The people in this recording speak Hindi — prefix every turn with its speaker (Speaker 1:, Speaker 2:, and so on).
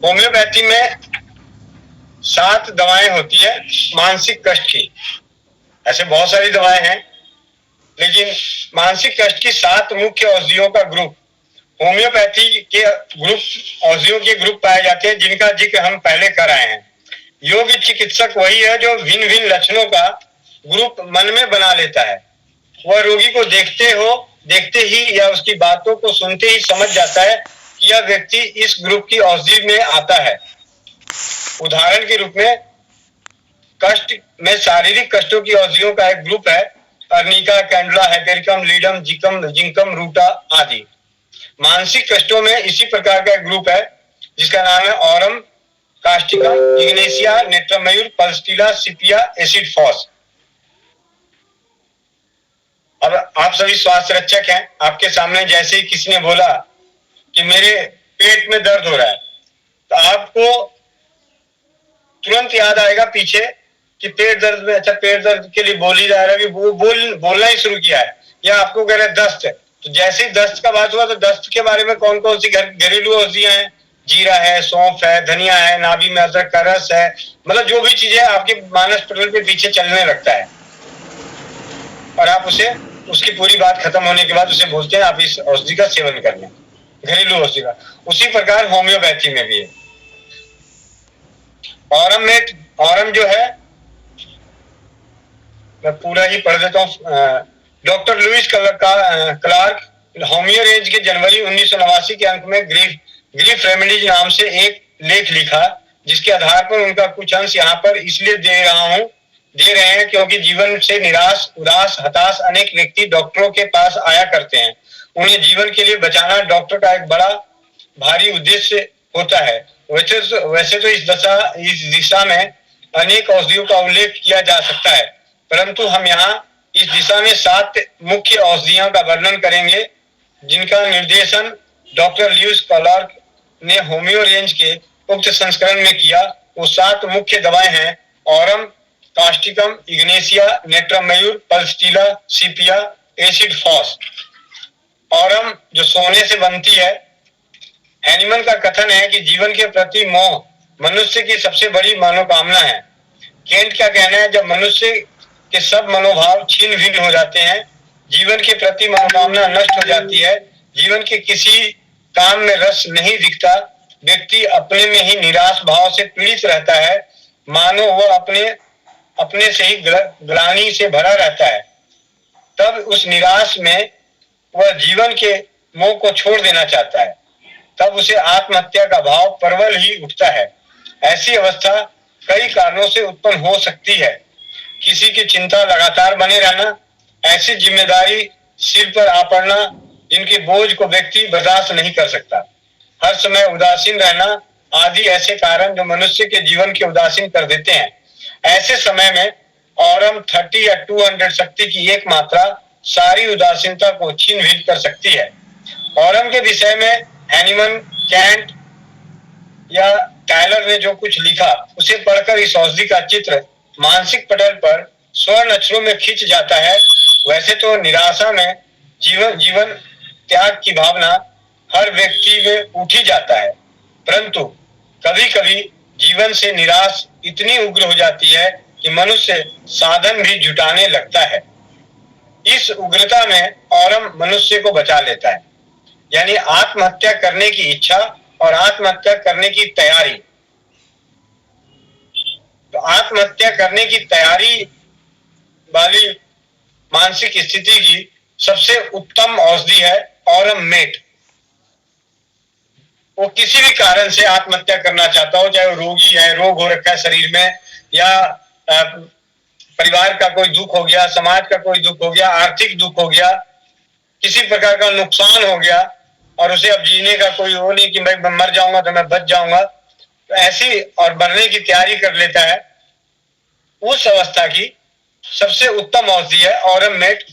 Speaker 1: होम्योपैथी में 7 दवाएं होती है मानसिक कष्ट की। ऐसे बहुत सारी दवाएं हैं, लेकिन मानसिक कष्ट की 7 मुख्य औषधियों का ग्रुप होम्योपैथी के ग्रुप औषधियों के ग्रुप पाए जाते हैं, जिनका जिक्र हम पहले कर आए हैं। योग चिकित्सक वही है जो भिन्न भिन्न लक्षणों का ग्रुप मन में बना लेता है। वह रोगी को देखते ही या उसकी बातों को सुनते ही समझ जाता है कि यह व्यक्ति इस ग्रुप की औषधि में आता है। उदाहरण के रूप में कष्ट में शारीरिक कष्टों की औषधियों का एक ग्रुप है अर्निका, कैंडुला, हाइपेरिकम, लीडम, जिंकम, रूटा आदि। मानसिक कष्टों में इसी प्रकार का एक ग्रुप है जिसका नाम है aurum, causticum, ignatia, natrum mur, pulsatilla, sepia, acid phos. अब आप सभी स्वास्थ्य रक्षक हैं, आपके सामने जैसे ही किसी ने बोला कि मेरे पेट में दर्द हो रहा है, तो आपको तुरंत याद आएगा पीछे कि पेट दर्द में, अच्छा पेट दर्द के लिए बोल ही जा रहा है, बोलना ही शुरू किया है, या आपको कह रहे दस्त है, तो जैसे ही दस्त का बात हुआ तो दस्त के बारे में कौन कौन सी घरेलू औषधियां हैं, जीरा है, सौंफ है, धनिया है, नाभि में अदरक का रस है, मतलब जो भी चीजें आपके मानस पटल पे पीछे चलने लगता है और आप उसकी पूरी बात खत्म होने के बाद उसे बोलते हैं आप इस औषधि का सेवन कर लें, घरेलू औषधि का। उसी प्रकार होम्योपैथी में भी है। ऑरम जो है, मैं पूरा ही पढ़ देता हूँ। Doctor Louis Clarke homeo range के जनवरी 1989 के अंक में ग्रीफ रेमेडीज नाम से एक लेख लिखा, जिसके आधार पर उनका कुछ अंश यहाँ पर इसलिए दे रहे हैं क्योंकि जीवन से निराश, उदास, हताश अनेक व्यक्ति डॉक्टरों के पास आया करते हैं। उन्हें जीवन के लिए बचाना डॉक्टर का एक बड़ा भारी उद्देश्य होता है। वैसे तो इस दिशा में अनेक औषधियों का उल्लेख किया जा सकता है, परंतु हम यहाँ इस दिशा में 7 मुख्य औषधियों का वर्णन करेंगे जिनका निर्देशन डॉक्टर लुइस क्लार्क ने होमियो रेंज के उक्त संस्करण में किया। वो 7 मुख्य दवाएं हैं aurum, causticum, ignatia, natrum mur, pulsatilla, sepia, acid phos. Aurum जो सोने से बनती है। हैनीमन का कथन है कि जीवन के प्रति मोह मनुष्य की सबसे बड़ी मनोकामना है। केंट का कहना है जब मनुष्य के सब मनोभाव छीन भिन्न हो जाते हैं, जीवन के प्रति मनोकामना नष्ट हो जाती है, जीवन के किसी काम में रस नहीं दिखता, व्यक्ति अपने में ही निराश भाव से पीड़ित रहता है, मानो वह अपने से ही ग्लानि से भरा रहता है। तब उस निराश में वह जीवन के मोह को छोड़ देना चाहता है, तब उसे आत्महत्या का भाव प्रबल ही उठता है। ऐसी अवस्था कई कारणों से उत्पन्न हो सकती है। किसी की चिंता लगातार बने रहना, ऐसी जिम्मेदारी सिर पर आ पड़ना जिनके बोझ को व्यक्ति बर्दाश्त नहीं कर सकता, हर समय उदासीन रहना आदि ऐसे कारण जो मनुष्य के जीवन के उदासीन कर देते हैं। ऐसे समय में ऑरम 30 या 200 शक्ति की एक मात्रा सारी उदासीनता को छीन भिन्न कर सकती है। ऑरम के विषय में हैनीमन, कैंट या टायलर ने जो कुछ लिखा उसे पढ़कर इस औषधि का चित्र मानसिक पटल पर स्वर्ण अक्षरों में खिंच जाता है। वैसे तो निराशा में जीवन त्याग की भावना हर व्यक्ति में उठ ही जाता है, परंतु कभी कभी जीवन से निराश इतनी उग्र हो जाती है कि मनुष्य साधन भी जुटाने लगता है। इस उग्रता में ऑरम मनुष्य को बचा लेता है, यानी आत्महत्या करने की इच्छा और आत्महत्या करने की तैयारी। तो आत्महत्या करने की तैयारी वाली मानसिक स्थिति की सबसे उत्तम औषधि है ऑरम मेट। वो किसी भी कारण से आत्महत्या करना चाहता हो, चाहे वो रोगी है, रोग हो रखा है शरीर में, या परिवार का कोई दुख हो गया, समाज का कोई दुख हो गया, आर्थिक दुख हो गया, किसी प्रकार का नुकसान हो गया और उसे अब जीने का कोई वो नहीं कि मैं मर जाऊंगा तो मैं बच जाऊंगा, तो ऐसी और मरने की तैयारी कर लेता है। उस अवस्था की सबसे उत्तम औषधि है ऑरम मेट,